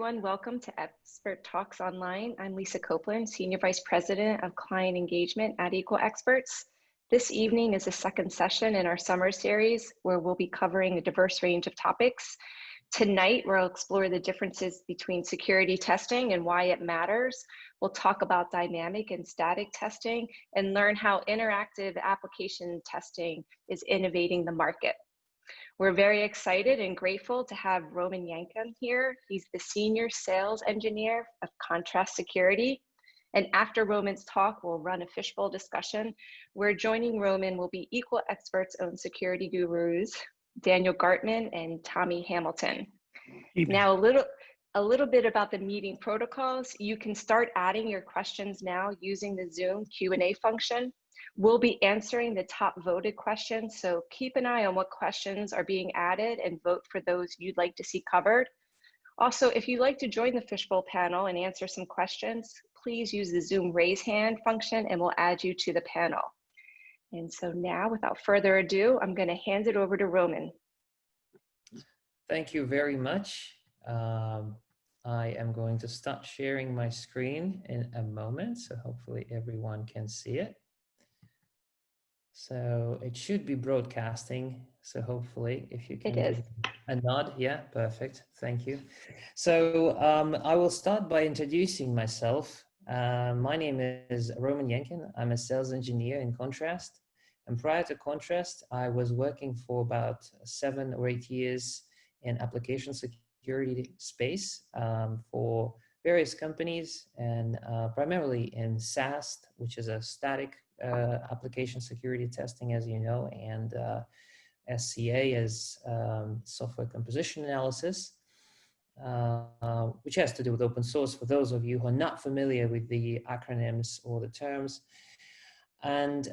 everyone. Welcome to Expert Talks Online. I'm Lisa Copeland, Senior Vice President of Client Engagement at Equal Experts. This evening is the second session in our summer series where we'll be covering a diverse range of topics. Tonight, we'll explore the differences between security testing and why it matters. We'll talk about dynamic and static testing and learn how interactive application testing is innovating the market. We're very excited and grateful to have Roman Yankin here. He's the Senior Sales Engineer of Contrast Security. And after Roman's talk, we'll run a fishbowl discussion where joining Roman will be Equal Experts' own security gurus, Daniel Gartman and Tommy Hamilton. Now, a little bit about the meeting protocols. You can start adding your questions now using the Zoom Q&A function. We'll be answering the top voted questions, so keep an eye on what questions are being added and vote for those you'd like to see covered. Also, if you'd like to join the fishbowl panel and answer some questions, please use the Zoom raise hand function and we'll add you to the panel. And so now, without further ado, I'm going to hand it over to Roman. Thank you very much. I am going to start sharing my screen in a moment, so hopefully everyone can see it. So it should be broadcasting. So hopefully if you can give a nod. Yeah, perfect. Thank you. So I will start by introducing myself. My name is Roman Yankin. I'm a sales engineer in Contrast. And prior to Contrast, I was working for about 7 or 8 years in application security space for various companies, and primarily in SAST, which is a static application security testing, as you know, and SCA is software composition analysis, which has to do with open source for those of you who are not familiar with the acronyms or the terms. And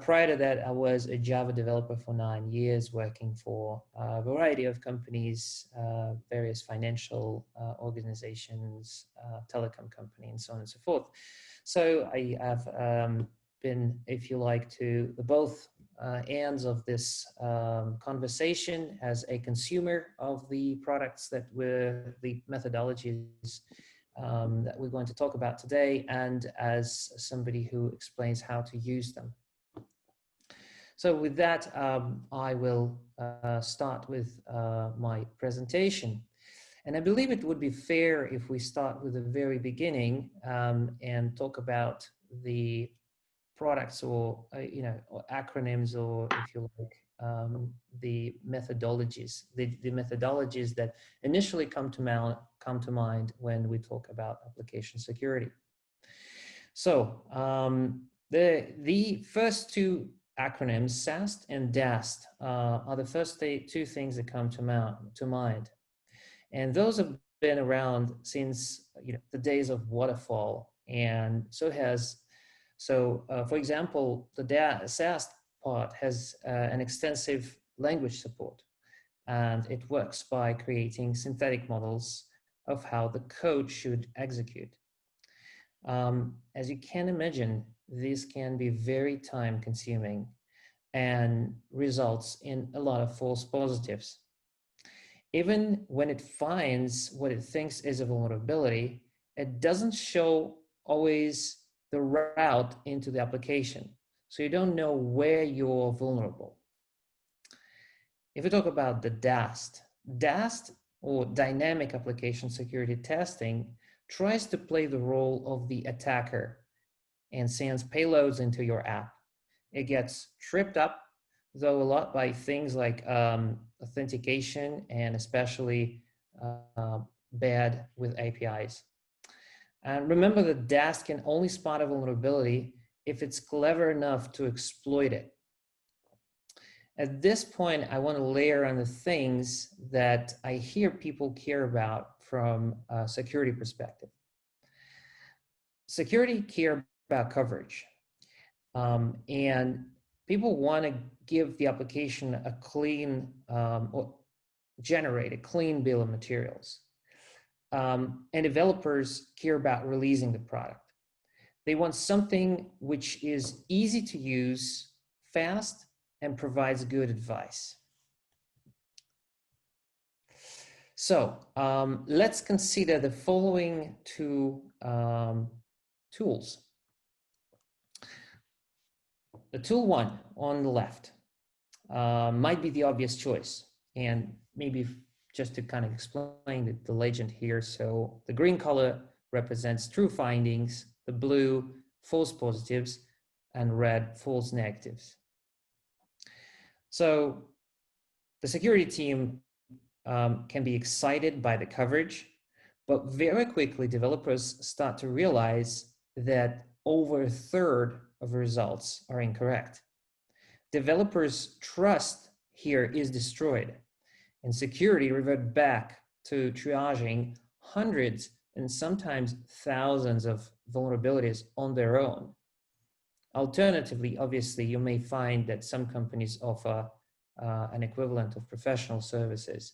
prior to that, I was a Java developer for 9 years, working for a variety of companies, various financial organizations, telecom company, and so on and so forth. So I have been, if you like, to both ends of this conversation as a consumer of the products that were the methodologies that we're going to talk about today, and as somebody who explains how to use them. So with that, I will start with my presentation. And I believe it would be fair if we start with the very beginning and talk about the products or or acronyms, or if you like, the methodologies, the methodologies that initially come to mind when we talk about application security. So the first two acronyms, SAST and DAST, are the first two things that come to mind, and those have been around since the days of waterfall, and so for example, the SAST part has an extensive language support, and it works by creating synthetic models of how the code should execute. As you can imagine, this can be very time consuming and results in a lot of false positives. Even when it finds what it thinks is a vulnerability, it doesn't show always the route into the application. So you don't know where you're vulnerable. If we talk about the DAST, or Dynamic Application Security Testing, tries to play the role of the attacker and sends payloads into your app. It gets tripped up, though, a lot by things like authentication, and especially bad with APIs. And remember that DAST can only spot a vulnerability if it's clever enough to exploit it. At this point, I want to layer on the things that I hear people care about from a security perspective. Security care about coverage. And people want to give the application a clean, or generate a clean bill of materials. And developers care about releasing the product. They want something which is easy to use, fast, and provides good advice. So let's consider the following two tools. The tool one on the left might be the obvious choice. And maybe just to kind of explain the legend here. So the green color represents true findings, the blue false positives, and red false negatives. So the security team can be excited by the coverage, but very quickly developers start to realize that over a third of results are incorrect. Developers' trust here is destroyed, and security revert back to triaging hundreds and sometimes thousands of vulnerabilities on their own. Alternatively, obviously, you may find that some companies offer an equivalent of professional services,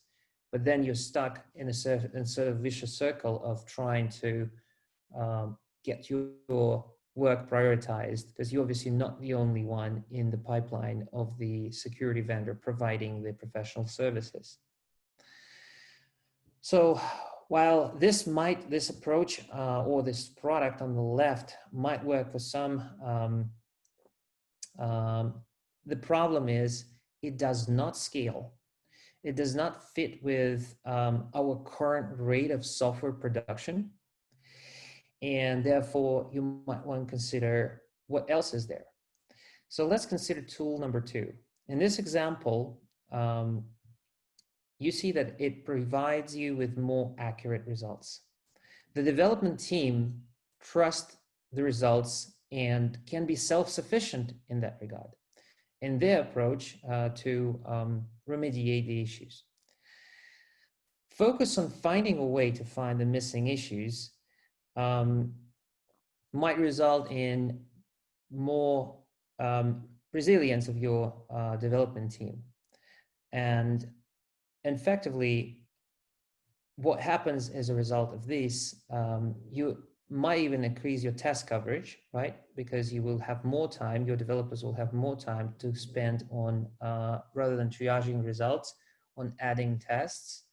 but then you're stuck in a sort of vicious circle of trying to get your work prioritized, because you're obviously not the only one in the pipeline of the security vendor providing the professional services. So while this approach or this product on the left might work for some, the problem is it does not scale. It does not fit with our current rate of software production. And therefore, you might want to consider what else is there. So let's consider tool number two. In this example, you see that it provides you with more accurate results. The development team trusts the results and can be self-sufficient in that regard in their approach to remediate the issues. Focus on finding a way to find the missing issues might result in more resilience of your development team. And effectively, what happens as a result of this, you might even increase your test coverage, right? Because you will have more time, your developers will have more time to spend on, rather than triaging results, on adding tests.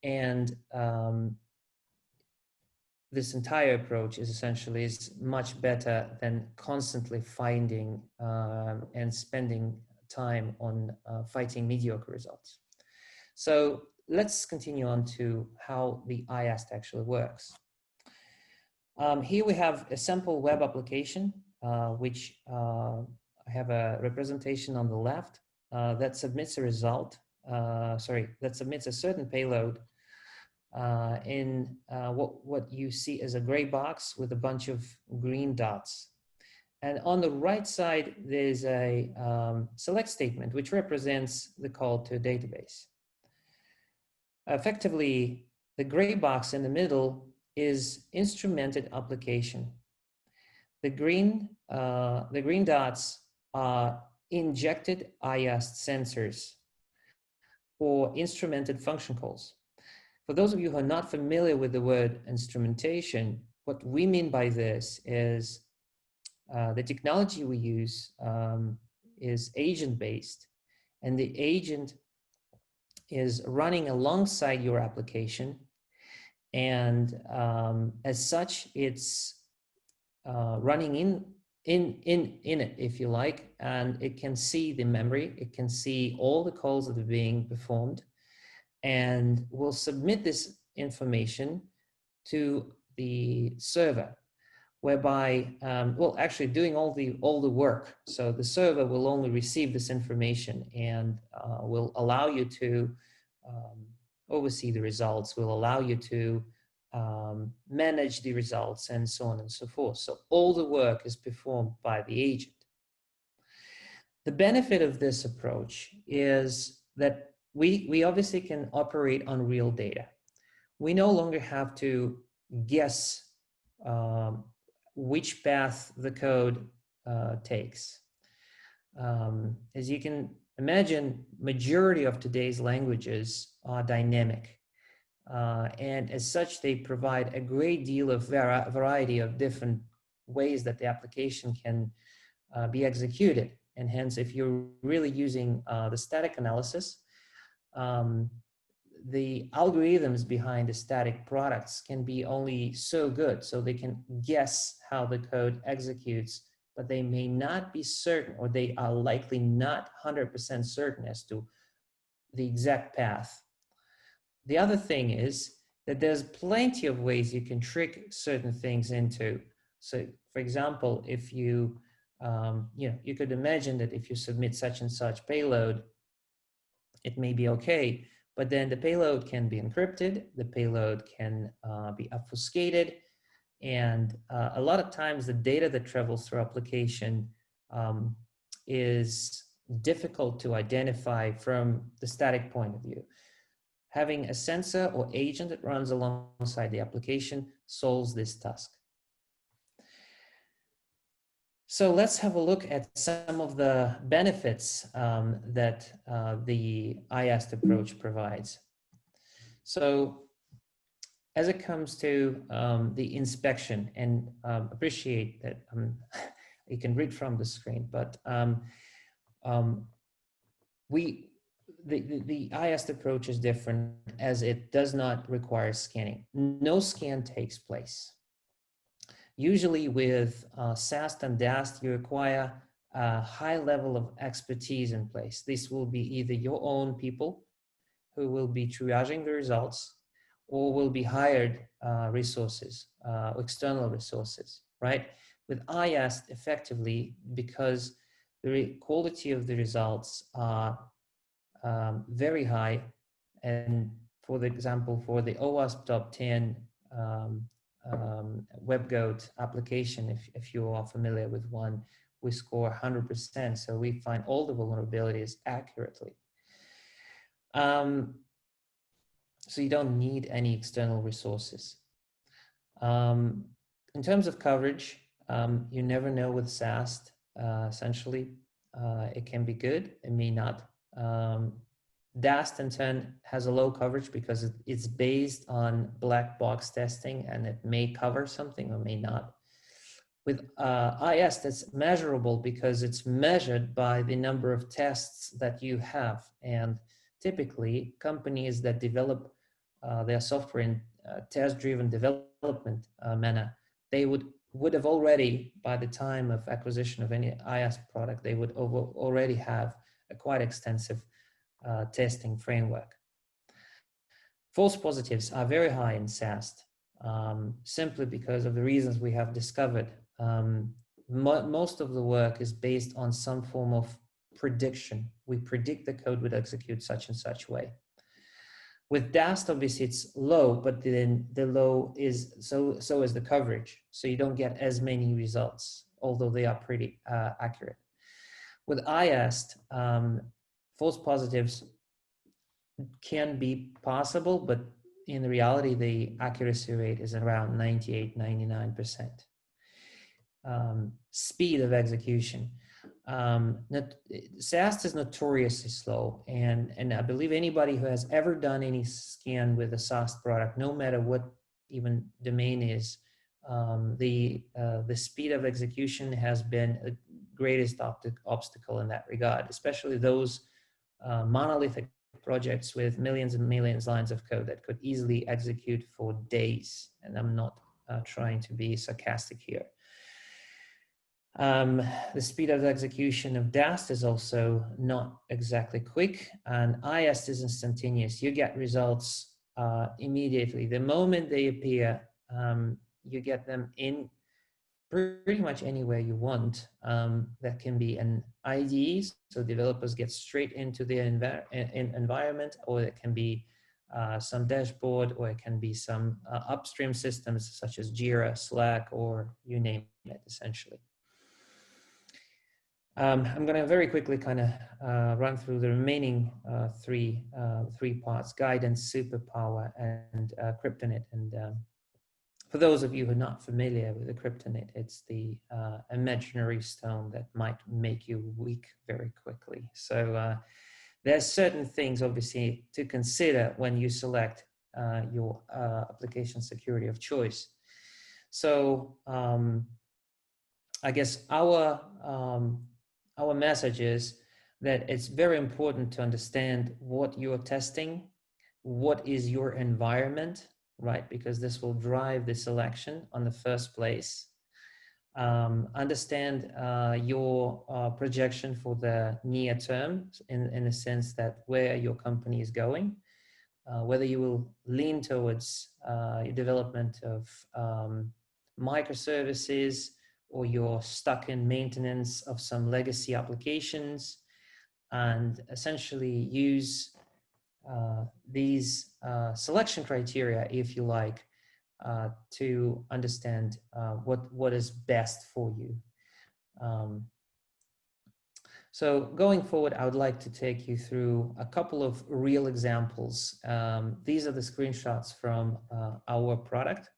And this entire approach is essentially much better than constantly finding and spending time on fighting mediocre results. So let's continue on to how the IAST actually works. Here we have a simple web application, which I have a representation on the left that submits a result, that submits a certain payload in what you see as a gray box with a bunch of green dots. And on the right side, there's a select statement, which represents the call to a database. Effectively, the gray box in the middle is instrumented application. The green dots are injected IAST sensors or instrumented function calls. For those of you who are not familiar with the word instrumentation, what we mean by this is the technology we use is agent-based, and the agent is running alongside your application, and as such, it's running in it, if you like, and it can see the memory, it can see all the calls that are being performed, and will submit this information to the server, whereby, well, actually doing all the work. So the server will only receive this information and will allow you to oversee the results, will allow you to manage the results, and so on and so forth. So all the work is performed by the agent. The benefit of this approach is that we obviously can operate on real data. We no longer have to guess which path the code takes. As you can imagine, majority of today's languages are dynamic. And as such, they provide a great deal of variety of different ways that the application can be executed. And hence, if you're really using the static analysis, the algorithms behind the static products can be only so good, so they can guess how the code executes, but they may not be certain, or they are likely not 100% certain as to the exact path. The other thing is that there's plenty of ways you can trick certain things into. So, for example, if you, you could imagine that if you submit such and such payload, it may be okay, but then the payload can be encrypted, the payload can be obfuscated, and a lot of times the data that travels through application is difficult to identify from the static point of view. Having a sensor or agent that runs alongside the application solves this task. So let's have a look at some of the benefits that the IAST approach provides. So as it comes to the inspection, and appreciate that you can read from the screen, but the IAST approach is different as it does not require scanning. No scan takes place. Usually with SAST and DAST, you require a high level of expertise in place. This will be either your own people who will be triaging the results, or will be hired resources, external resources, right? With IAST, effectively, because the quality of the results are very high, and for example, for the OWASP Top 10 WebGoat application, if you are familiar with one, we score 100%, so we find all the vulnerabilities accurately. So you don't need any external resources. In terms of coverage, you never know with SAST. Essentially, it can be good, it may not. DAST in turn has a low coverage because it's based on black box testing, and it may cover something or may not. With IAST, it's measurable because it's measured by the number of tests that you have. And typically, companies that develop their software in test-driven development manner, they would have already, by the time of acquisition of any IAST product, they would already have a quite extensive testing framework. False positives are very high in SAST, simply because of the reasons we have discovered. Most of the work is based on some form of prediction. We predict the code would execute such and such way. With DAST, obviously it's low, but then the low is so is the coverage. So you don't get as many results, although they are pretty accurate. With IAST, false positives can be possible, but in reality, the accuracy rate is around 98, 99%. Speed of execution. SAST is notoriously slow, and I believe anybody who has ever done any scan with a SAST product, no matter what even domain is, the speed of execution has been the greatest obstacle in that regard, especially those monolithic projects with millions and millions lines of code that could easily execute for days. And I'm not trying to be sarcastic here. The speed of execution of DAST is also not exactly quick, and IAST is instantaneous. You get results immediately. The moment they appear, you get them in pretty much anywhere you want. That can be an IDE, so developers get straight into their environment, or it can be some dashboard, or it can be some upstream systems such as Jira, Slack, or you name it, essentially. I'm going to very quickly kind of run through the remaining three parts: guidance, superpower, and kryptonite. And for those of you who are not familiar with the kryptonite, it's the imaginary stone that might make you weak very quickly. So there's certain things, obviously, to consider when you select your application security of choice. So I guess our message is that it's very important to understand what you're testing what is your environment, right? Because this will drive the selection on the first place. Understand your projection for the near term in the sense that where your company is going, whether you will lean towards development of microservices, or you're stuck in maintenance of some legacy applications, and essentially use these selection criteria, if you like, to understand what is best for you. So going forward, I would like to take you through a couple of real examples. These are the screenshots from our product.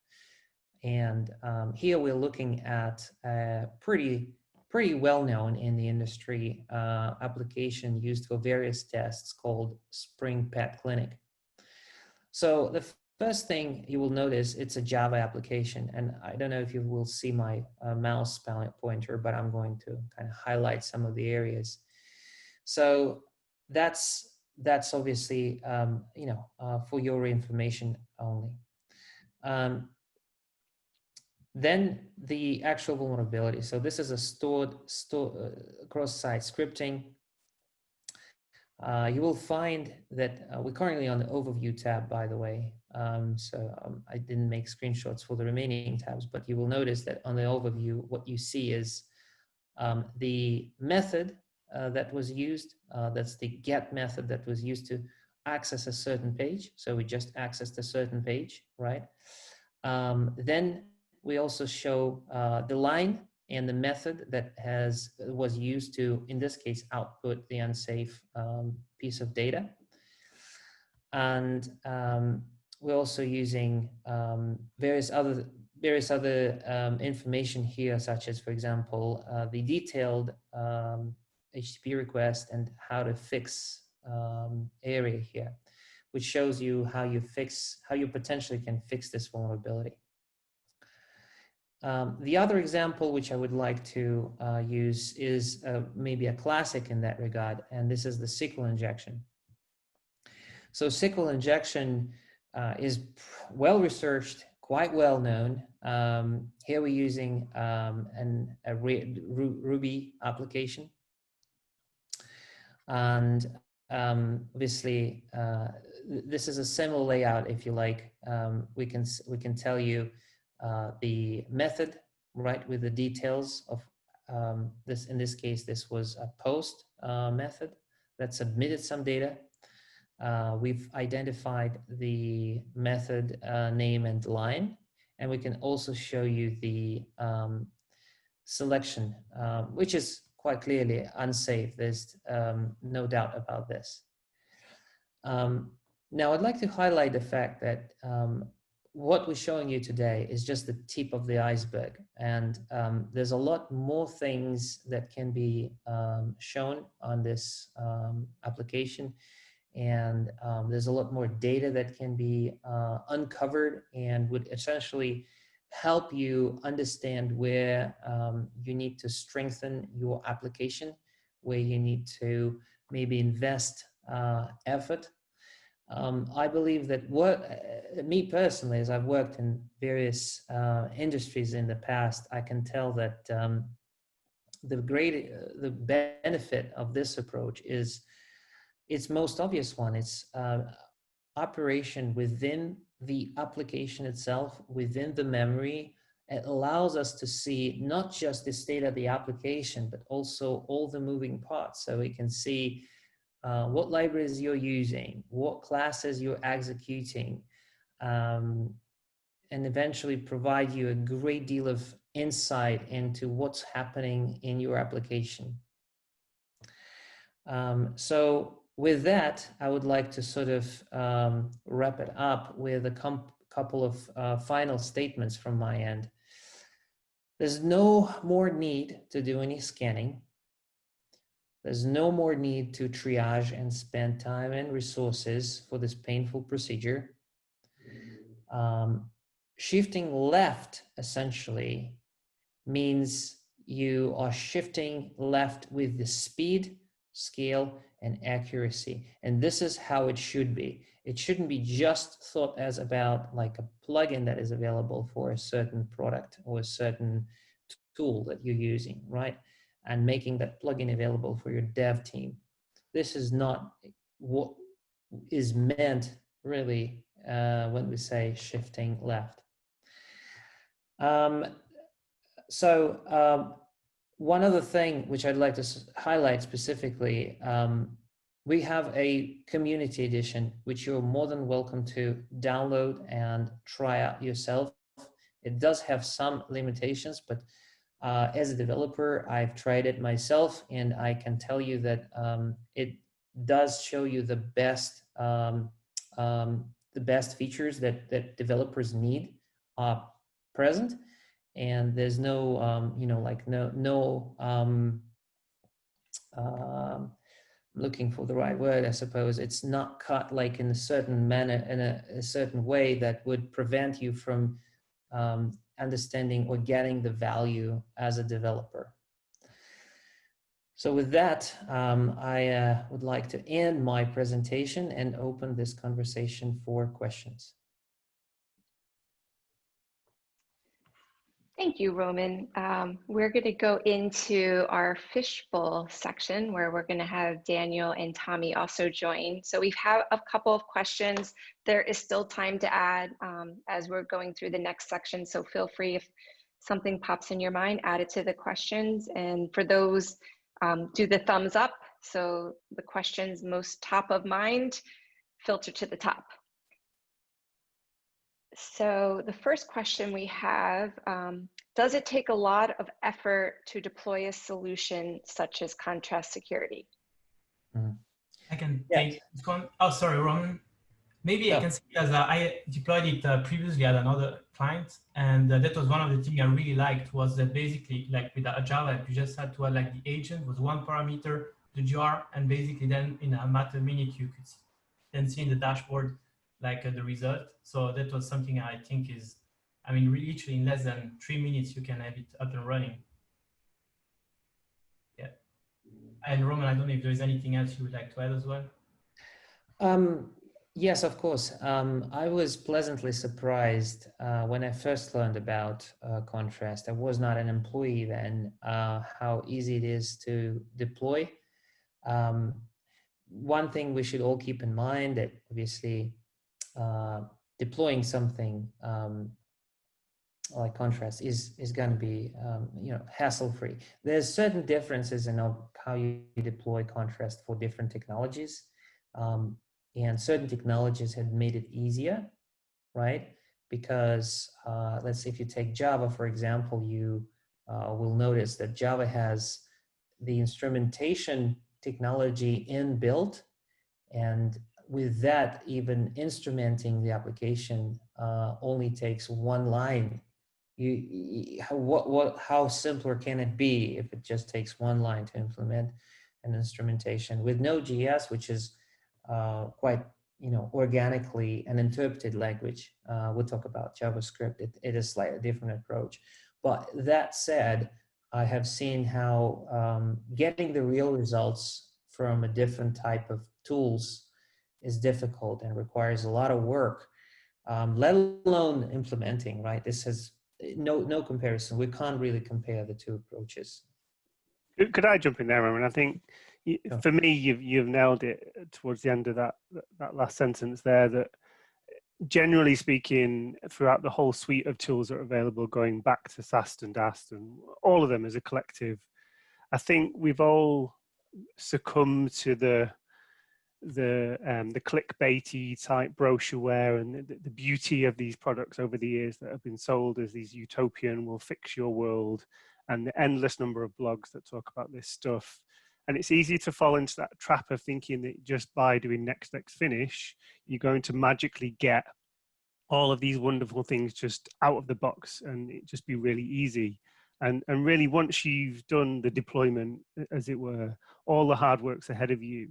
And here we're looking at a pretty well-known in the industry application used for various tests called Spring Pet Clinic. So the first thing you will notice, it's a Java application. And I don't know if you will see my mouse pointer, but I'm going to kind of highlight some of the areas. So that's obviously, for your information only. Then the actual vulnerability. So this is a stored cross-site scripting. You will find that we're currently on the overview tab, by the way. I didn't make screenshots for the remaining tabs, but you will notice that on the overview, what you see is the method that was used. That's the get method that was used to access a certain page. So we just accessed a certain page, right? Then we also show the line and the method that was used to, in this case, output the unsafe piece of data. And we're also using various other information here, such as, for example, the detailed HTTP request and how to fix area here, which shows you how you potentially can fix this vulnerability. The other example which I would like to use is maybe a classic in that regard, and this is the SQL injection. So SQL injection is well researched, quite well known. Here we're using a Ruby application, and obviously this is a similar layout, if you like. We can tell you the method, right, with the details of this. In this case, this was a post method that submitted some data. We've identified the method name and line, and we can also show you the selection, which is quite clearly unsafe. There's no doubt about this. Now, I'd like to highlight the fact that what we're showing you today is just the tip of the iceberg, and there's a lot more things that can be shown on this application, and there's a lot more data that can be uncovered and would essentially help you understand where you need to strengthen your application, where you need to maybe invest effort. I believe that me personally, as I've worked in various industries in the past, I can tell that the benefit of this approach is its most obvious one. It's operation within the application itself, within the memory. It allows us to see not just the state of the application, but also all the moving parts. So we can see what libraries you're using, what classes you're executing, and eventually provide you a great deal of insight into what's happening in your application. So with that, I would like to sort of wrap it up with a couple of final statements from my end. There's no more need to do any scanning. There's no more need to triage and spend time and resources for this painful procedure. Shifting left essentially means you are shifting left with the speed scale, and accuracy. And this is how it should be. It shouldn't be just thought as about like a plugin that is available for a certain product or a certain tool that you're using, right? And making that plugin available for your dev team. This is not what is meant really when we say shifting left. One other thing which I'd like to highlight specifically, we have a community edition, which you're more than welcome to download and try out yourself. It does have some limitations, but as a developer, I've tried it myself, and I can tell you that it does show you the best features that developers need present. And there's no, looking for the right word, I suppose. It's not cut like in a certain manner, in a certain way that would prevent you from understanding or getting the value as a developer. So with that, I would like to end my presentation and open this conversation for questions. Thank you, Roman. We're going to go into our fishbowl section where we're going to have Daniel and Tommy also join. So we have a couple of questions. There is still time to add as we're going through the next section. So feel free, if something pops in your mind, add it to the questions. And for those, do the thumbs up. So the questions most top of mind filter to the top. So the first question we have, does it take a lot of effort to deploy a solution such as contrast security? I can take this one. Oh, sorry, Roman. Maybe I can say as I deployed it previously at another client, and that was one of the things I really liked, was that basically, like with a Java app, you just had to add like the agent was one parameter, the jar, and basically then in a matter of minute you could then see in the dashboard like the result. So that was something I think is, I mean, literally in less than 3 minutes you can have it up and running. Yeah. And Roman, I don't know if there's anything else you would like to add as well. Yes, of course. I was pleasantly surprised when I first learned about contrast. I was not an employee then, how easy it is to deploy. One thing we should all keep in mind that obviously deploying something like contrast is going to be hassle-free. There's certain differences in how you deploy contrast for different technologies. And certain technologies have made it easier, right? Because let's say if you take Java, for example, you will notice that Java has the instrumentation technology inbuilt. And with that, even instrumenting the application only takes one line. How simpler can it be if it just takes one line to implement an instrumentation? With Node.js, which is quite organically an interpreted language. We'll talk about JavaScript. It is slightly different approach. But that said, I have seen how getting the real results from a different type of tools is difficult and requires a lot of work, let alone implementing, right? This has no comparison. We can't really compare the two approaches. Could I jump in there, Roman? I think for me, you've nailed it towards the end of that last sentence there, that generally speaking, throughout the whole suite of tools that are available, going back to SAST and DAST and all of them as a collective, I think we've all succumbed to the clickbaity type brochureware and the beauty of these products over the years that have been sold as these utopian, will fix your world, and the endless number of blogs that talk about this stuff. And it's easy to fall into that trap of thinking that just by doing next finish, you're going to magically get all of these wonderful things just out of the box and it just be really easy. And really, once you've done the deployment, as it were, all the hard work's ahead of you.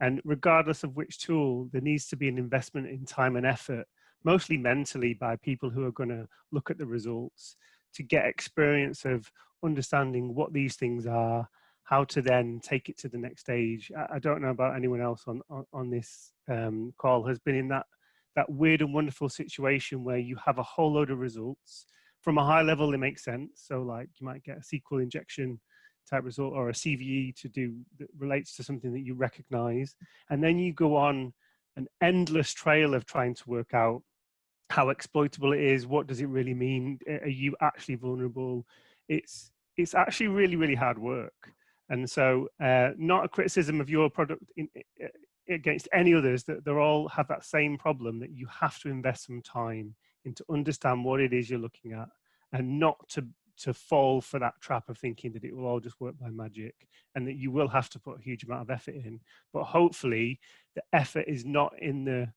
And regardless of which tool, there needs to be an investment in time and effort, mostly mentally by people who are going to look at the results, to get experience of understanding what these things are, how to then take it to the next stage. I don't know about anyone else on this call has been in that weird and wonderful situation where you have a whole load of results. From a high level, they make sense. So like you might get a SQL injection type result or a CVE to do that relates to something that you recognize. And then you go on an endless trail of trying to work out how exploitable it is. What does it really mean? Are you actually vulnerable? It's actually really, really hard work. And so not a criticism of your product against any others, that they all have that same problem, that you have to invest some time into understand what it is you're looking at, and not to fall for that trap of thinking that it will all just work by magic, and that you will have to put a huge amount of effort in. But hopefully the effort is not in the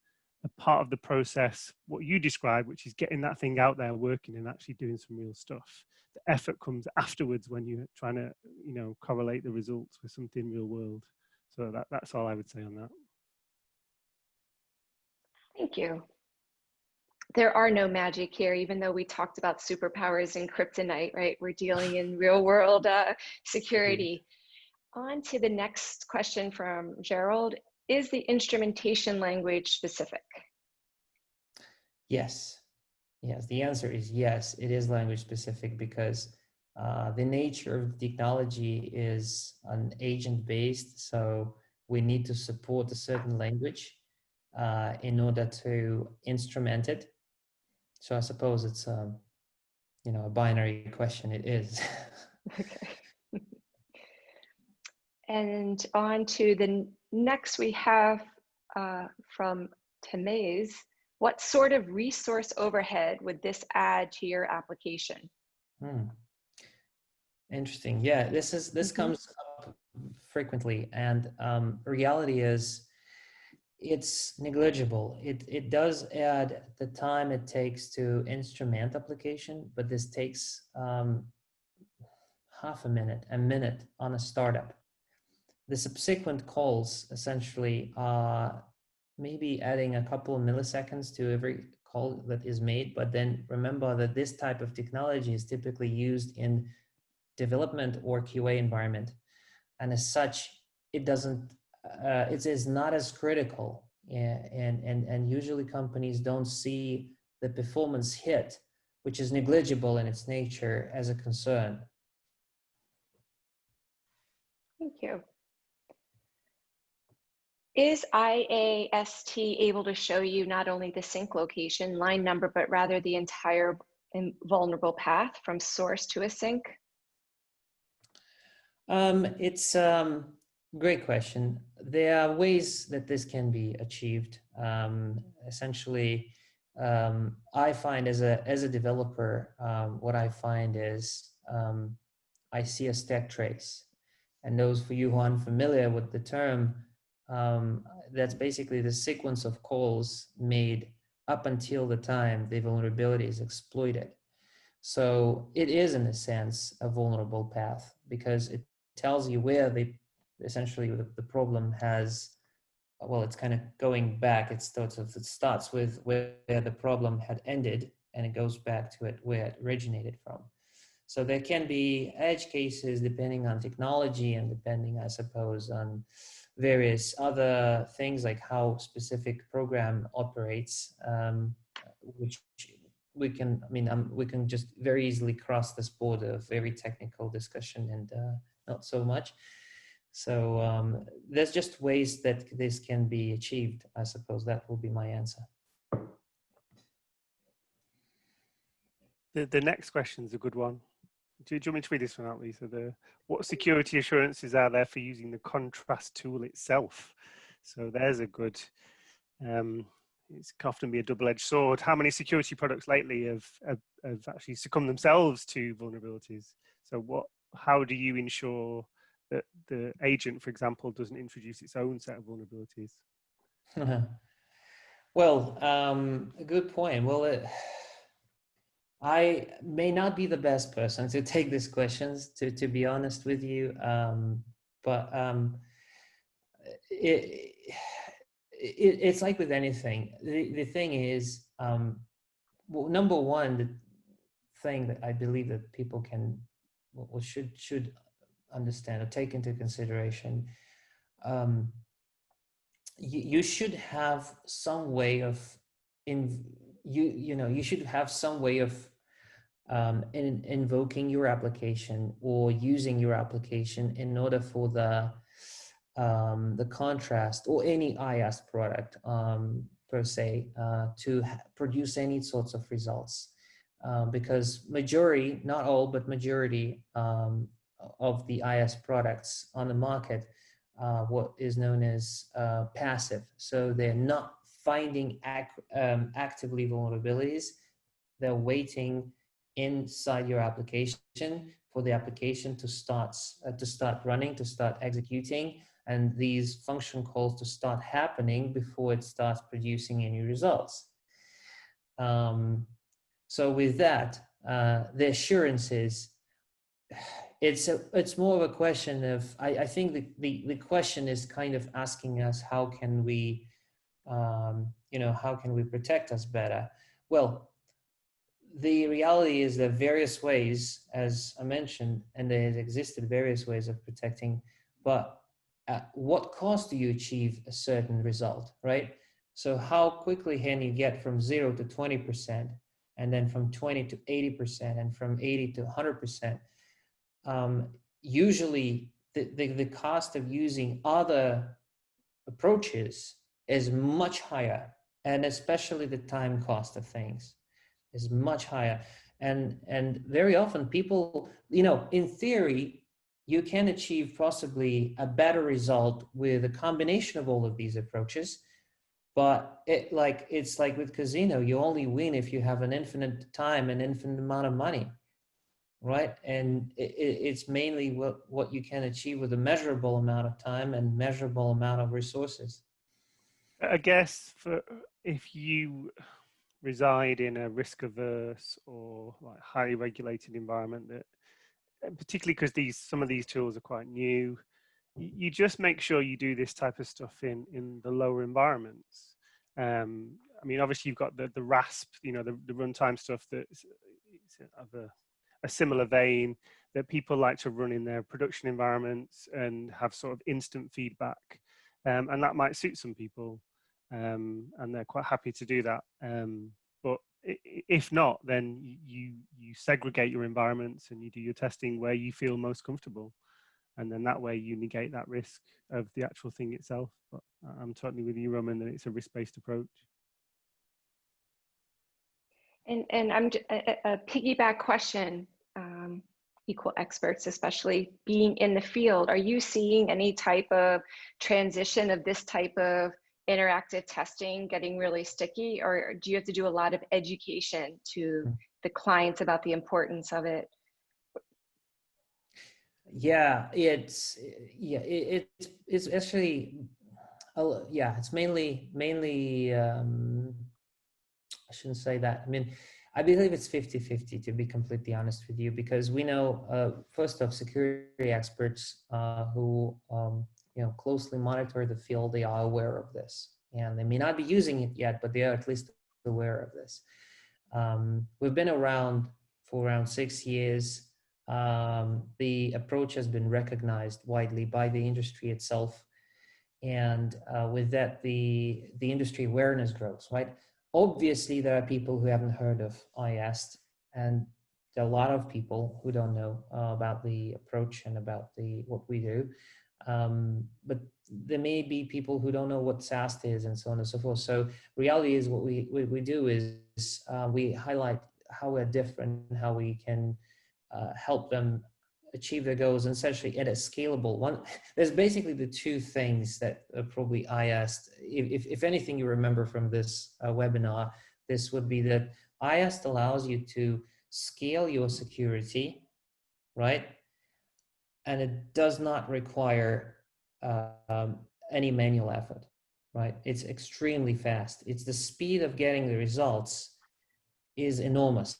part of the process, what you described, which is getting that thing out there working and actually doing some real stuff. The effort comes afterwards when you're trying to, correlate the results with something real world. So that's all I would say on that. Thank you. There are no magic here, even though we talked about superpowers and kryptonite, right? We're dealing in real world security. On to the next question from Gerald. Is the instrumentation language specific? Yes. Yes, the answer is yes, it is language specific, because the nature of the technology is an agent based. So we need to support a certain language in order to instrument it. So I suppose it's a binary question. It is. Okay. And on to the next, we have from Tamez. What sort of resource overhead would this add to your application? Interesting. Yeah, this comes up frequently, and reality is it's negligible. It does add the time it takes to instrument application, but this takes half a minute on a startup. The subsequent calls essentially are maybe adding a couple of milliseconds to every call that is made. But then remember that this type of technology is typically used in development or QA environment. And as such, it is not as critical. And usually companies don't see the performance hit, which is negligible in its nature, as a concern. Thank you. Is IAST able to show you not only the sync location, line number, but rather the entire vulnerable path from source to a sync? It's a great question. There are ways that this can be achieved. Essentially, I find as a developer, what I find is I see a stack trace. And those for you who are unfamiliar with the term, that's basically the sequence of calls made up until the time the vulnerability is exploited. So it is, in a sense, a vulnerable path, because it tells you where essentially the problem has, well, it's kind of going back. It starts with where the problem had ended, and it goes back to where it originated from. So there can be edge cases depending on technology and depending, I suppose, on various other things like how specific program operates, which we can just very easily cross this border of very technical discussion and not so much. So there's just ways that this can be achieved. I suppose that will be my answer. The next question is a good one. Do you want me to read this one out, Lisa? What security assurances are there for using the contrast tool itself? So there's a good, it can often be a double-edged sword. How many security products lately have actually succumbed themselves to vulnerabilities? So how do you ensure that the agent, for example, doesn't introduce its own set of vulnerabilities? Well, a good point. Well, I may not be the best person to take these questions, to be honest with you, but it's like with anything. The thing is, well, number one, the thing that I believe that people can, should understand or take into consideration, you should have some way of you should have some way of invoking your application or using your application in order for the contrast or any IAST product per se to produce any sorts of results, because majority, not all, but majority of the IAST products on the market, what is known as passive. So they're not finding actively vulnerabilities. They're waiting inside your application for the application to start running, to start executing, and these function calls to start happening before it starts producing any results. So with that, the assurances, it's more of a question of, I think the question is kind of asking us, how can we how can we protect us better? Well, the reality is that various ways, as I mentioned, and there has existed various ways of protecting, but at what cost do you achieve a certain result, right? So how quickly can you get from 0 to 20%, and then from 20 to 80%, and from 80 to 100%? Usually the cost of using other approaches is much higher, and especially the time cost of things is much higher. And very often people, in theory, you can achieve possibly a better result with a combination of all of these approaches, but it's like with casino, you only win if you have an infinite time and infinite amount of money, right? And it's mainly what you can achieve with a measurable amount of time and measurable amount of resources. I guess if you reside in a risk-averse or like highly regulated environment, that particularly because some of these tools are quite new, you just make sure you do this type of stuff in the lower environments. I mean, obviously you've got the RASP, the runtime stuff that's of a similar vein that people like to run in their production environments and have sort of instant feedback, and that might suit some people, and they're quite happy to do that. But if not, then you segregate your environments and you do your testing where you feel most comfortable, and then that way you negate that risk of the actual thing itself. But I'm totally with you, Roman, that it's a risk-based approach. And I'm a piggyback question, equal experts, especially being in the field, are you seeing any type of transition of this type of interactive testing getting really sticky, or do you have to do a lot of education to the clients about the importance of it? Yeah, it's actually, it's mainly I shouldn't say that. I mean, I believe it's 50-50, to be completely honest with you, because we know, first off, security experts who closely monitor the field, they are aware of this, and they may not be using it yet, but they are at least aware of this. We've been around for around 6 years. The approach has been recognized widely by the industry itself, and with that, the industry awareness grows, right? Obviously, there are people who haven't heard of IAST, and there are a lot of people who don't know about the approach and about what we do. But there may be people who don't know what SAST is, and so on and so forth. So reality is, what we do is we highlight how we're different, how we can help them achieve their goals, and essentially at a scalable one. There's basically the two things that probably IAST, if anything you remember from this webinar, this would be that IAST allows you to scale your security, right? And it does not require any manual effort, right? It's extremely fast. It's the speed of getting the results is enormous,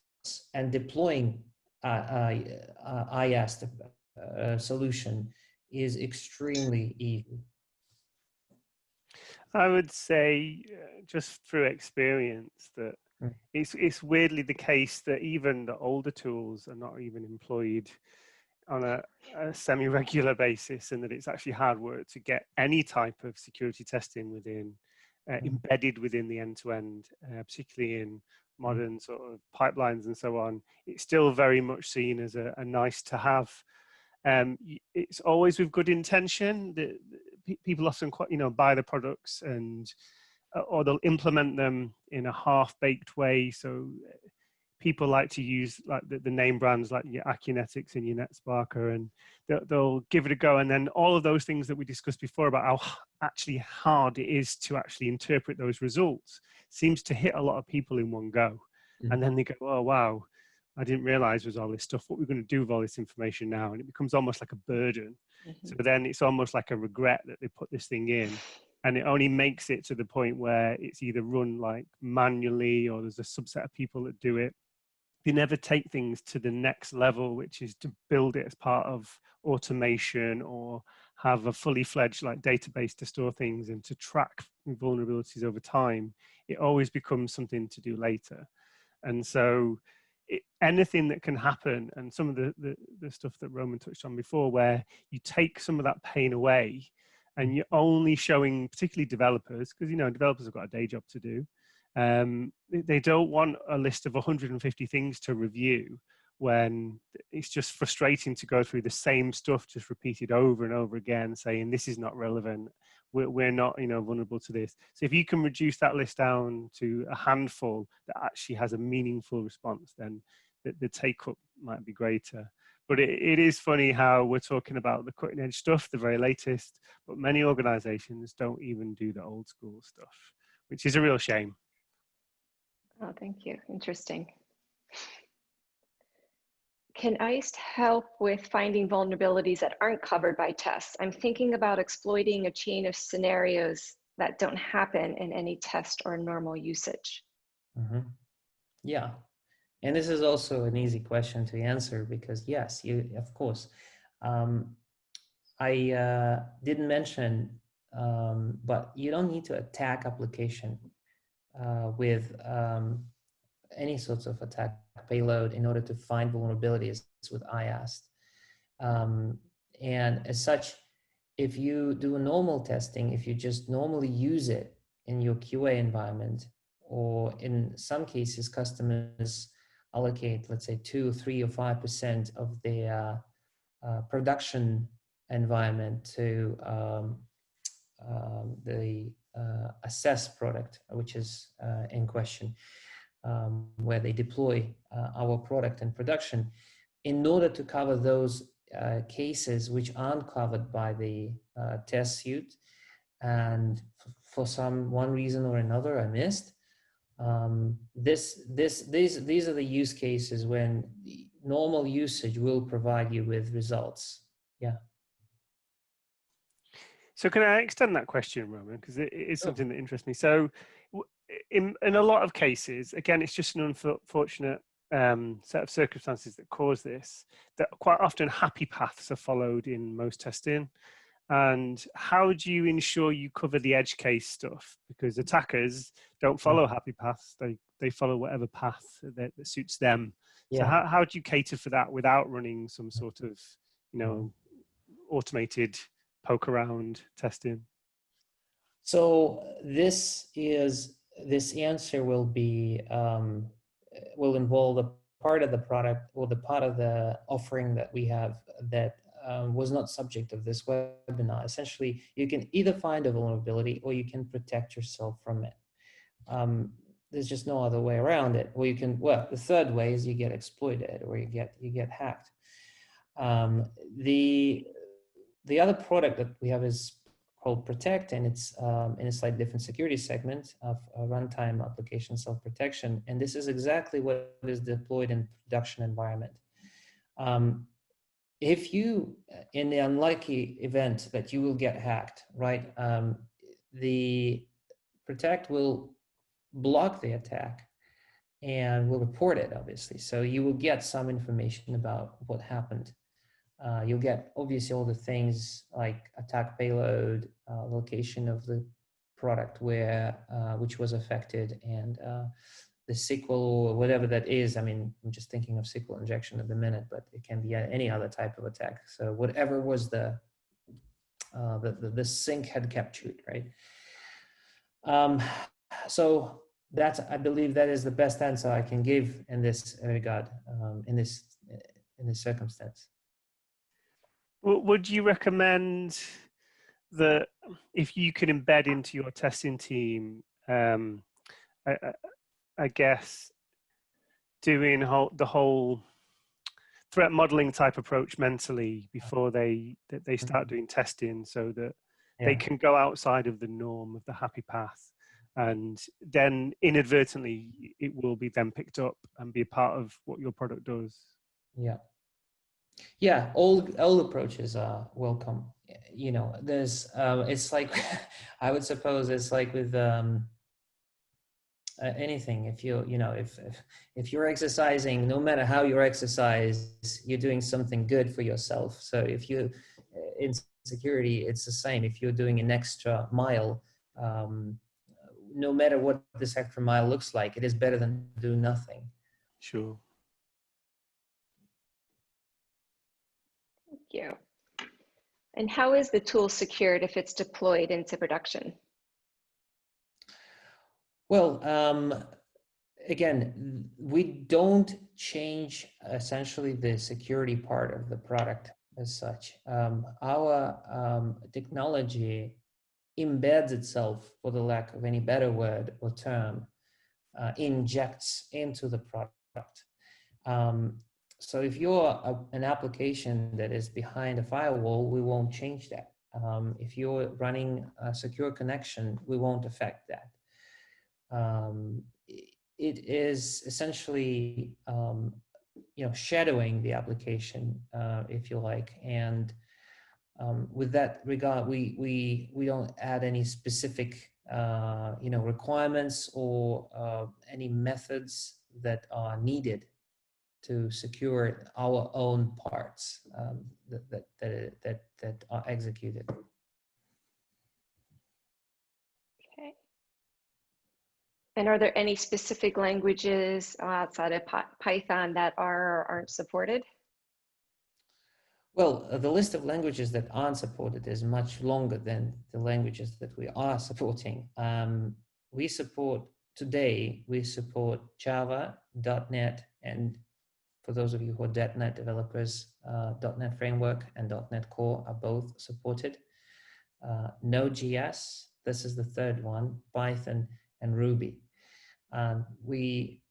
and deploying IAST solution is extremely easy. I would say, just through experience, that it's weirdly the case that even the older tools are not even employed on a semi-regular basis, and that it's actually hard work to get any type of security testing within embedded within the end-to-end, particularly in modern sort of pipelines and so on. It's still very much seen as a nice to have. It's always with good intention. People often buy the products and or they'll implement them in a half-baked way. So people like to use like the name brands like your Akinetics and your NetSparker, and they'll give it a go. And then all of those things that we discussed before about how actually hard it is to actually interpret those results seems to hit a lot of people in one go. Mm-hmm. And then they go, oh, wow, I didn't realize there was all this stuff. What we're going to do with all this information now? And it becomes almost like a burden. Mm-hmm. So then it's almost like a regret that they put this thing in. And it only makes it to the point where it's either run like manually or there's a subset of people that do it. They never take things to the next level, which is to build it as part of automation or have a fully fledged like database to store things and to track vulnerabilities over time. It always becomes something to do later. And so anything that can happen, and some of the stuff that Roman touched on before, where you take some of that pain away and you're only showing, particularly developers, because developers have got a day job to do. They don't want a list of 150 things to review when it's just frustrating to go through the same stuff just repeated over and over again, saying this is not relevant, we're not vulnerable to this. So if you can reduce that list down to a handful that actually has a meaningful response, then the take up might be greater. But it is funny how we're talking about the cutting edge stuff, the very latest, but many organizations don't even do the old school stuff, which is a real shame. Oh, thank you. Interesting. Can IAST help with finding vulnerabilities that aren't covered by tests? I'm thinking about exploiting a chain of scenarios that don't happen in any test or normal usage. Mm-hmm. Yeah. And this is also an easy question to answer because yes, of course. I didn't mention, but you don't need to attack application with any sorts of attack payload in order to find vulnerabilities with IAST. And as such, if you do normal testing, if you just normally use it in your QA environment, or in some cases, customers allocate, let's say 2, 3, or 5% of their production environment to the SAST product, which is in question, where they deploy our product in production, in order to cover those cases which aren't covered by the test suite, and for one reason or another I missed. These are the use cases when normal usage will provide you with results. Yeah. So can I extend that question, Roman? Because it is something that interests me. So in a lot of cases, again, it's just an unfortunate set of circumstances that cause this, that quite often happy paths are followed in most testing. And how do you ensure you cover the edge case stuff? Because attackers don't follow happy paths. They follow whatever path that suits them. Yeah. So how do you cater for that without running some sort of, automated poke around testing? So this answer will be, will involve a part of the product or the part of the offering that we have that was not subject of this webinar. Essentially, you can either find a vulnerability or you can protect yourself from it. There's just no other way around it. Or you can, well, the third way is you get exploited or you get hacked. The other product that we have is called Protect, and it's in a slightly different security segment of runtime application self-protection. And this is exactly what is deployed in production environment. If you, in the unlikely event that you will get hacked, right, the Protect will block the attack and will report it, obviously. So you will get some information about what happened. You'll get obviously all the things like attack payload, location of the product which was affected, and the SQL or whatever that is. I mean, I'm just thinking of SQL injection at the minute, but it can be any other type of attack. So whatever was the sync had captured, right? So that's, I believe that is the best answer I can give in this regard, in this circumstance. Would you recommend that if you can embed into your testing team, I guess, doing the whole threat modeling type approach mentally before they start doing testing, so that they can go outside of the norm of the happy path, and then inadvertently it will be then picked up and be a part of what your product does? Yeah, all approaches are welcome. You know, there's it's like I would suppose it's like with anything. If if you're exercising, no matter how you exercise, you're doing something good for yourself. So if you in security, it's the same. If you're doing an extra mile, no matter what this extra mile looks like, it is better than doing nothing. Sure. Thank you. And how is the tool secured if it's deployed into production? Well, again, we don't change essentially the security part of the product as such. Our technology embeds itself, for the lack of any better word or term, injects into the product. So if you're an application that is behind a firewall, we won't change that. If you're running a secure connection, we won't affect that. It is essentially, shadowing the application, if you like. And with that regard, we don't add any specific, requirements or any methods that are needed to secure our own parts that are executed. Okay. And are there any specific languages outside of Python that are or aren't supported? Well, the list of languages that aren't supported is much longer than the languages that we are supporting. Today, we support Java, .NET, and for those of you who are .NET developers, .NET Framework and .NET Core are both supported. Node.js, this is the third one, Python and Ruby. We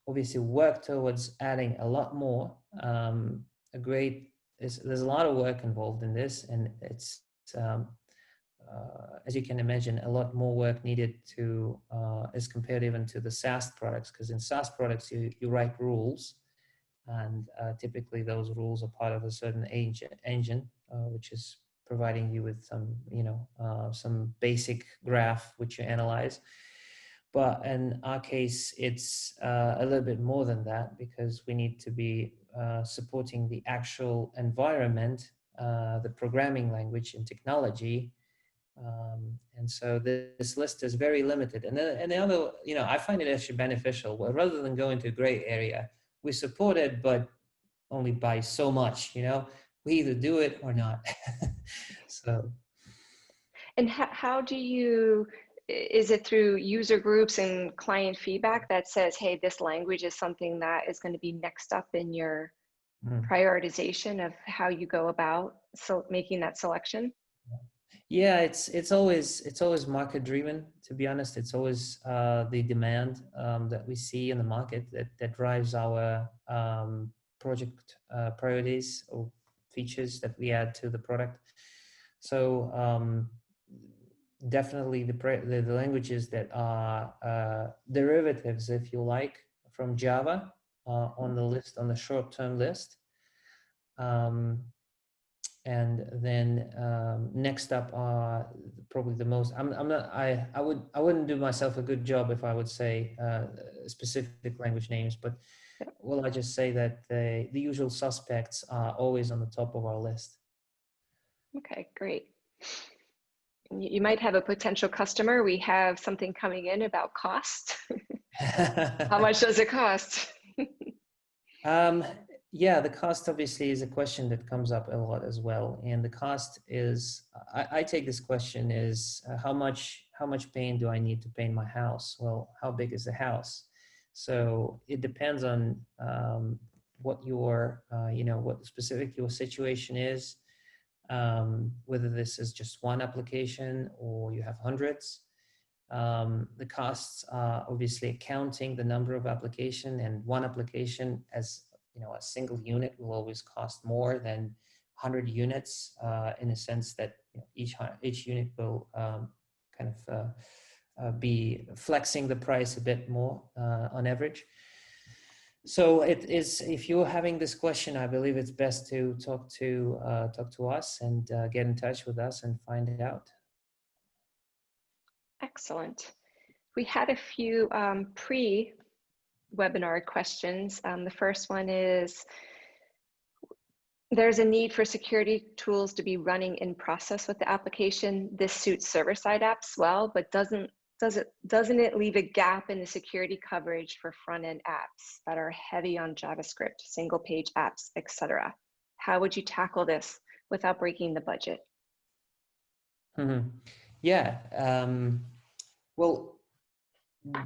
obviously work towards adding a lot more. There's a lot of work involved in this, and it's, as you can imagine, a lot more work needed to, as compared even to the SAST products, because in SAST products, you write rules, and typically those rules are part of a certain engine, which is providing you with some basic graph which you analyze. But in our case, it's a little bit more than that, because we need to be supporting the actual environment, the programming language and technology. And so this list is very limited. And the other, I find it actually beneficial. Well, rather than go into a gray area, we support it, but only by so much, we either do it or not. So. And how do you, is it through user groups and client feedback that says, hey, this language is something that is going to be next up in your prioritization of how you go about making that selection? Yeah, it's always market driven, to be honest. It's always the demand that we see in the market that drives our project priorities or features that we add to the product. So definitely the languages that are derivatives, if you like, from Java on the list, on the short-term list. And then next up are probably the most. I wouldn't do myself a good job if I would say specific language names, but well, I just say that the usual suspects are always on the top of our list. Okay, great. You might have a potential customer. We have something coming in about cost. How much does it cost? Yeah, the cost obviously is a question that comes up a lot as well. And the cost is, I take this question is how much paint do I need to paint my house? Well, how big is the house? So it depends on what your, what specific your situation is, whether this is just one application or you have hundreds. The costs are obviously counting the number of application, and one application as a single unit will always cost more than 100 units in a sense that each unit will kind of be flexing the price a bit more on average. So it is, if you're having this question, I believe it's best to talk to us and get in touch with us and find it out. Excellent. We had a few pre-webinar questions. The first one is, there's a need for security tools to be running in process with the application. This suits server-side apps well, but doesn't it leave a gap in the security coverage for front-end apps that are heavy on JavaScript, single-page apps, etc.? How would you tackle this without breaking the budget? Mm-hmm. Yeah. Well,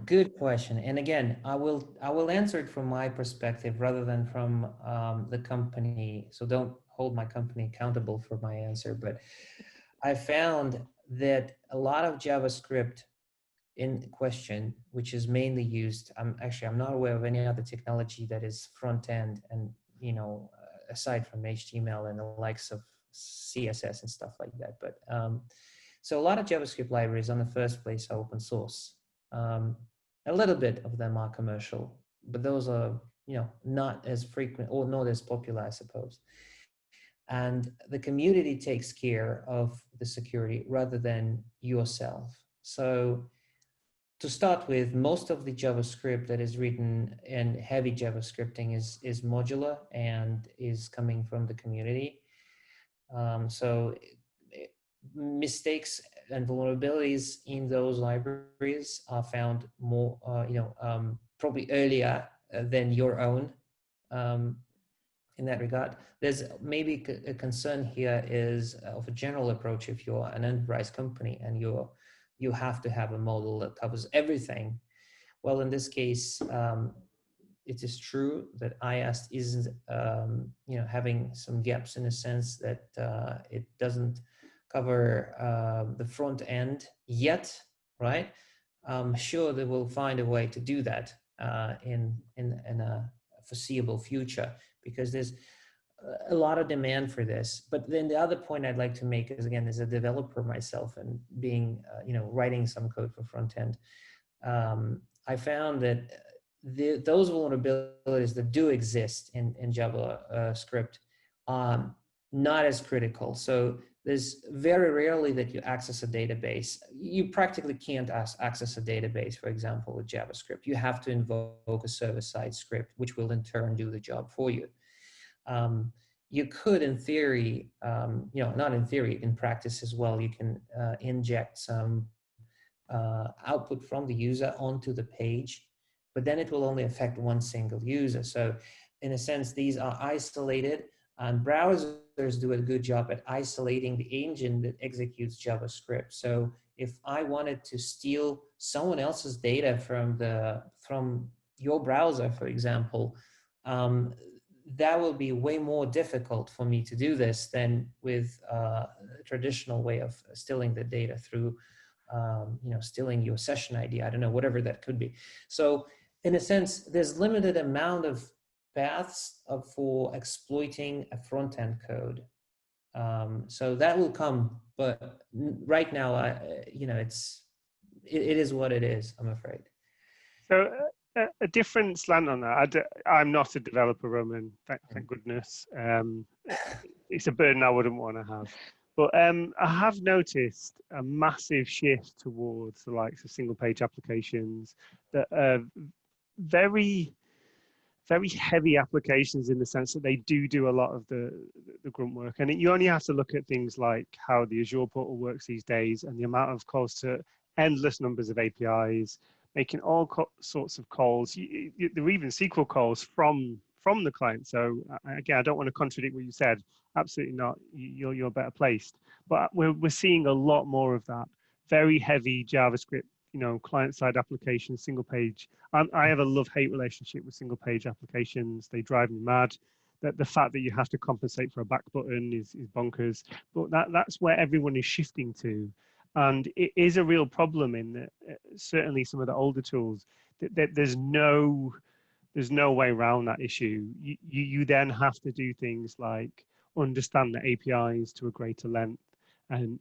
good question. And again, I will answer it from my perspective rather than from the company. So don't hold my company accountable for my answer. But I found that a lot of JavaScript in question, which is mainly used, I'm not aware of any other technology that is front end and, aside from HTML and the likes of CSS and stuff like that. But so a lot of JavaScript libraries on the first place are open source. A little bit of them are commercial, but those are, not as frequent or not as popular, I suppose. And the community takes care of the security rather than yourself. So to start with, most of the JavaScript that is written in heavy JavaScripting is modular and is coming from the community. So mistakes and vulnerabilities in those libraries are found more, probably earlier than your own. In that regard, there's maybe a concern here is of a general approach. If you're an enterprise company and you have to have a model that covers everything, well, in this case, it is true that IAST is, having some gaps in a sense that it doesn't cover the front end yet, right? I'm sure they will find a way to do that in a foreseeable future, because there's a lot of demand for this. But then the other point I'd like to make is, again, as a developer myself and being, writing some code for front end, I found that those vulnerabilities that do exist in JavaScript are not as critical. So there's very rarely that you access a database. You practically can't access a database, for example, with JavaScript. You have to invoke a server-side script, which will in turn do the job for you. You could, in theory, not in theory, in practice as well, you can inject some output from the user onto the page, but then it will only affect one single user. So in a sense, these are isolated, and browsers do a good job at isolating the engine that executes JavaScript. So if I wanted to steal someone else's data from your browser, for example, that will be way more difficult for me to do this than with a traditional way of stealing the data through, stealing your session ID, I don't know, whatever that could be. So in a sense, there's limited amount of paths for exploiting a front-end code. So that will come, but right now, it is what it is, I'm afraid. So a different slant on that. I'm not a developer, Roman, thank goodness. It's a burden I wouldn't want to have. But I have noticed a massive shift towards the likes of single-page applications that are very, very heavy applications in the sense that they do a lot of the grunt work. And you only have to look at things like how the Azure portal works these days and the amount of calls to endless numbers of APIs, making all sorts of calls. There were even SQL calls from the client. So again, I don't want to contradict what you said. Absolutely not. You're better placed. But we're seeing a lot more of that. Very heavy JavaScript, client-side applications, single page. I have a love-hate relationship with single page applications. They drive me mad. That the fact that you have to compensate for a back button is bonkers. But that's where everyone is shifting to. And it is a real problem in that certainly some of the older tools, that there's no way around that issue. You then have to do things like understand the APIs to a greater length and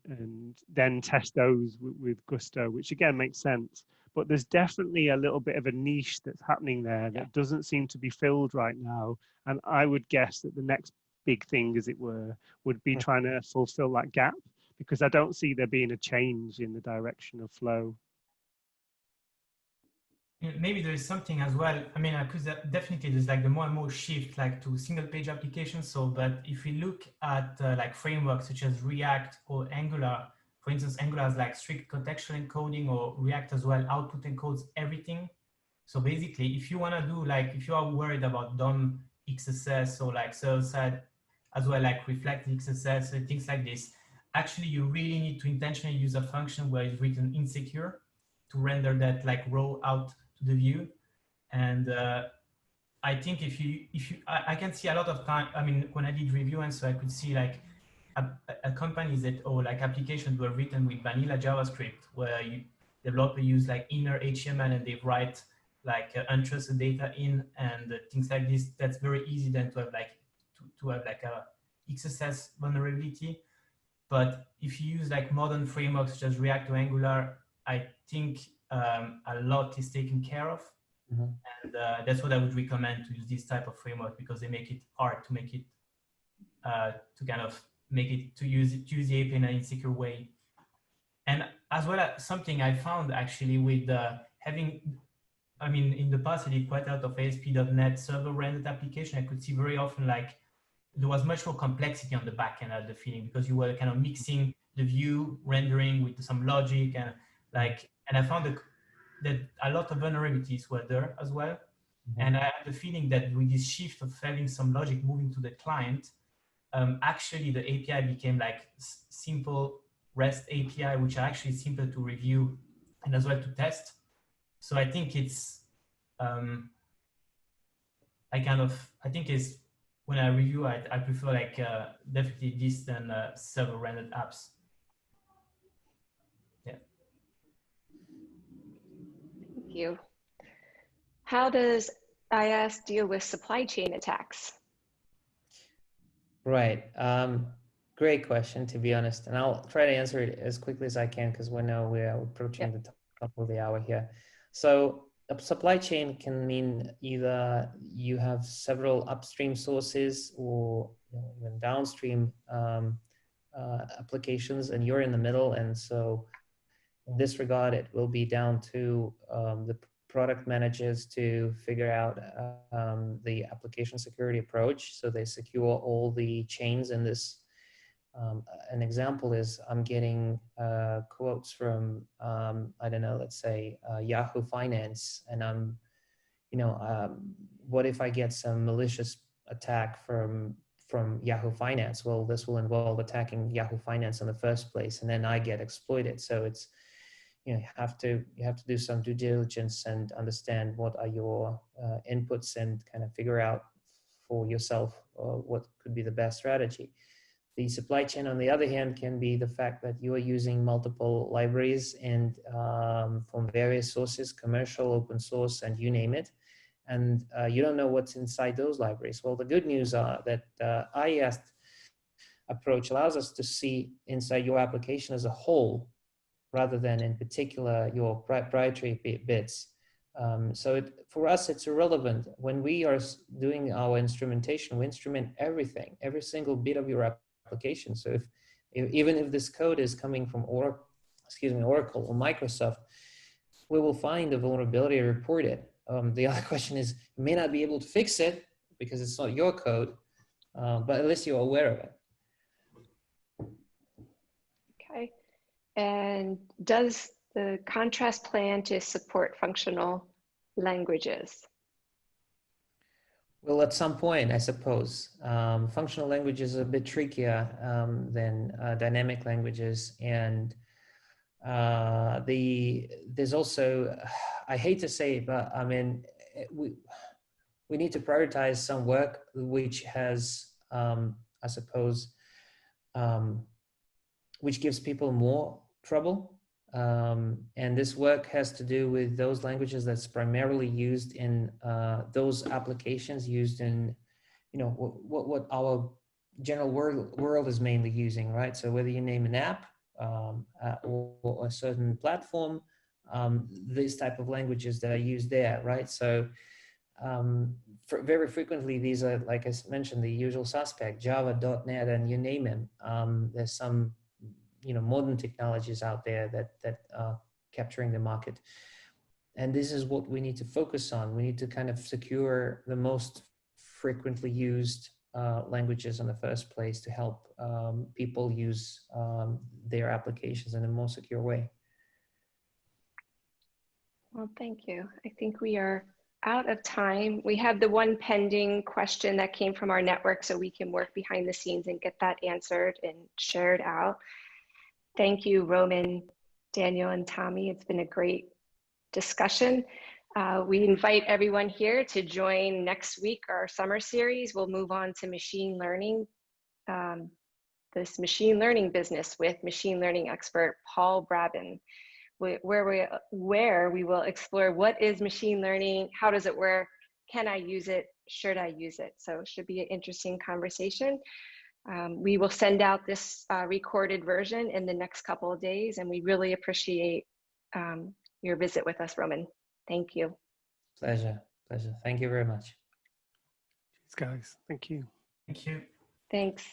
then test those with gusto, which again makes sense. But there's definitely a little bit of a niche that's happening there that doesn't seem to be filled right now. And I would guess that the next big thing, as it were, would be trying to fulfill that gap, because I don't see there being a change in the direction of flow. Maybe there is something as well. I mean, because definitely there's like the more and more shift like to single page applications. So, but if we look at like frameworks such as React or Angular, for instance, Angular has like strict contextual encoding, or React as well, output encodes everything. So basically, if you want to do like, if you are worried about DOM XSS or like server side as well, like reflected XSS and things like this, actually you really need to intentionally use a function where it's written insecure to render that like row out to the view. And I think if you I can see a lot of time, I mean, when I did review, and so I could see like a companies that, or like applications were written with vanilla JavaScript, where developer use like inner HTML and they write like untrusted data in and things like this. That's very easy then to have like to have like a XSS vulnerability. But if you use like modern frameworks such as React or Angular, I think a lot is taken care of. And that's what I would recommend, to use this type of framework, because they make it hard to make it to kind of make it to use the API in an insecure way. And as well as something I found actually with having, I mean, in the past I did quite a lot of ASP.NET server rendered application. I could see very often like there was much more complexity on the back end of the feeling, because you were kind of mixing the view rendering with some logic and like, and I found that a lot of vulnerabilities were there as well. And I have the feeling that with this shift of having some logic moving to the client, actually the API became like simple REST API, which are actually simple to review and as well to test. So I think it's, I think it's, when I review, I prefer like definitely this than server rendered apps. Yeah. Thank you. How does IAST deal with supply chain attacks? Right. Great question, to be honest. And I'll try to answer it as quickly as I can, because we know we are approaching the top of the hour here. So a supply chain can mean either you have several upstream sources or even downstream applications, and you're in the middle. And so in this regard, it will be down to the product managers to figure out the application security approach, so they secure all the chains in this. An example is I'm getting quotes from, I don't know, let's say Yahoo Finance, and I'm, what if I get some malicious attack from Yahoo Finance? Well, this will involve attacking Yahoo Finance in the first place, and then I get exploited. So it's, you have to do some due diligence and understand what are your inputs, and kind of figure out for yourself what could be the best strategy. The supply chain, on the other hand, can be the fact that you are using multiple libraries and from various sources, commercial, open source, and you name it, and you don't know what's inside those libraries. Well, the good news are that IAST approach allows us to see inside your application as a whole, rather than in particular your proprietary bits. So for us, it's irrelevant. When we are doing our instrumentation, we instrument everything, every single bit of your application. So even if this code is coming from Oracle or Microsoft, we will find a vulnerability and report it. The other question is, you may not be able to fix it because it's not your code, but at least you're aware of it. Okay. And does the contrast plan to support functional languages? Well, at some point, I suppose. Functional languages are a bit trickier than dynamic languages. And there's also, I hate to say it, but I mean, we need to prioritize some work which has, I suppose, which gives people more trouble. And this work has to do with those languages that's primarily used in those applications used in, you know, what our general world is mainly using, right? So whether you name an app or a certain platform, these type of languages that are used there, right? So very frequently, these are, like I mentioned, the usual suspect, Java, .NET, and you name them. There's some, you know, modern technologies out there that are capturing the market. And this is what we need to focus on. We need to kind of secure the most frequently used languages in the first place to help people use their applications in a more secure way. Well, thank you. I think we are out of time. We have the one pending question that came from our network, so we can work behind the scenes and get that answered and shared out. Thank you, Roman, Daniel, and Tommy. It's been a great discussion. We invite everyone here to join next week, our summer series. We'll move on to machine learning, this machine learning business with machine learning expert Paul Brabin, where we will explore what is machine learning, how does it work, can I use it, should I use it? So it should be an interesting conversation. We will send out this recorded version in the next couple of days, and we really appreciate your visit with us, Roman. Thank you. Pleasure. Thank you very much. Cheers, guys. Thank you. Thank you. Thanks.